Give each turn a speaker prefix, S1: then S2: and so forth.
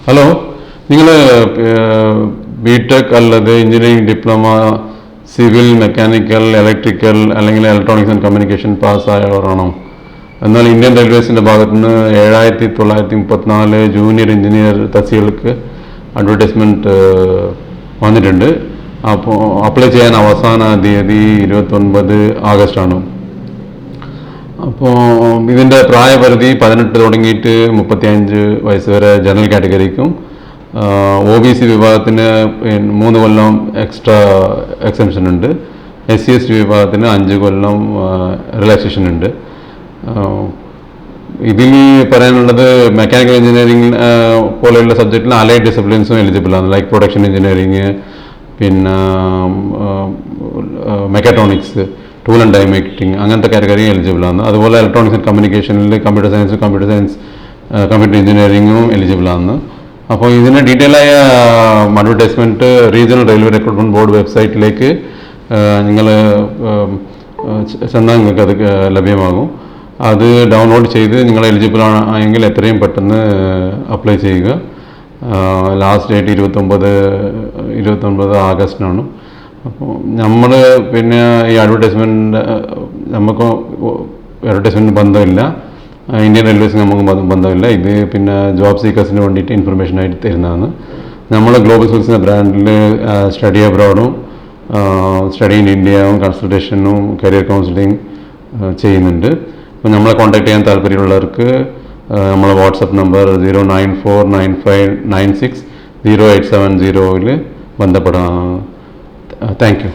S1: Hello, നിങ്ങൾ BTech അല്ലാതെ engineering diploma civil mechanical electrical അല്ലെങ്കിൽ ഇലക്ട്രോണിക്സ് ആൻഡ് കമ്മ്യൂണിക്കേഷൻ പാസ്സായവരാണോ? എന്നാൽ ഇന്ത്യൻ റെയിൽവേസിൻ്റെ ഭാഗത്തു നിന്ന് 7934 ജൂനിയർ എഞ്ചിനീയർ തസ്തികൾക്ക് അഡ്വർടൈസ്മെൻറ്റ് വന്നിട്ടുണ്ട്. അപ്പോൾ അപ്ലൈ ചെയ്യാൻ അവസാന തീയതി 29 ആഗസ്റ്റാണ്. അപ്പോൾ ഇതിൻ്റെ പ്രായപരിധി 18 തുടങ്ങിയിട്ട് 35 വയസ്സ് വരെ ജനറൽ കാറ്റഗറിക്കും, OBC വിഭാഗത്തിന് 3 കൊല്ലം എക്സ്ട്രാ എക്സംഷൻ ഉണ്ട്, SC/ST വിഭാഗത്തിന് 5 കൊല്ലം റിലാക്സേഷൻ ഉണ്ട്. ഇതിൽ പറയാനുള്ളത് മെക്കാനിക്കൽ എഞ്ചിനീയറിംഗ് പോലെയുള്ള സബ്ജക്റ്റിൽ അലൈഡ് ഡിസിപ്ലിൻസും എലിജിബിളാണ്. ലൈക്ക് പ്രൊഡക്ഷൻ എഞ്ചിനീയറിങ്, പിന്നെ mechatronics, tool and die making, അങ്ങനത്തെ കാറ്റഗറി എലിജിബിളാണ്. അതുപോലെ ഇലക്ട്രോണിക്സ് ആൻഡ് കമ്മ്യൂണിക്കേഷനിൽ കമ്പ്യൂട്ടർ സയൻസ്, കമ്പ്യൂട്ടർ എഞ്ചിനീയറിങ്ങും എലിജിബിളാണ്. അപ്പോൾ ഇതിന് ഡീറ്റെയിൽ ആയ advertisement regional railway recruitment board വെബ്സൈറ്റിലേക്ക് നിങ്ങൾ ചെന്നാൽ നിങ്ങൾക്ക് അത് ലഭ്യമാകും. അത് ഡൗൺലോഡ് ചെയ്ത് നിങ്ങൾ എലിജിബിൾ ആണെങ്കിൽ എത്രയും പെട്ടെന്ന് അപ്ലൈ ചെയ്യുക. Last date 29 ആഗസ്റ്റിനാണ്. അപ്പോൾ നമ്മൾ പിന്നെ ഈ അഡ്വർടൈസ്മെൻറ്റ് നമുക്ക് അഡ്വർടൈസ്മെൻറ്റ് ബന്ധമില്ല, ഇന്ത്യൻ റെയിൽവേസിന് നമുക്ക് ബന്ധമില്ല. ഇത് പിന്നെ ജോബ് സീക്കേഴ്സിന് വേണ്ടിയിട്ട് ഇൻഫർമേഷനായിട്ട് തരുന്നതാണ്. നമ്മൾ ഗ്ലോബൽ സിൽസിൻ്റെ ബ്രാൻഡിൽ സ്റ്റഡി അബ്രോഡും സ്റ്റഡി ഇൻ ഇന്ത്യയും കൺസൾട്ടേഷനും കരിയർ കൗൺസിലിംഗ് ചെയ്യുന്നുണ്ട്. അപ്പോൾ നമ്മളെ കോൺടാക്ട് ചെയ്യാൻ താല്പര്യമുള്ളവർക്ക് നമ്മളെ വാട്സപ്പ് നമ്പർ 09495960870 ബന്ധപ്പെടാം. Thank you.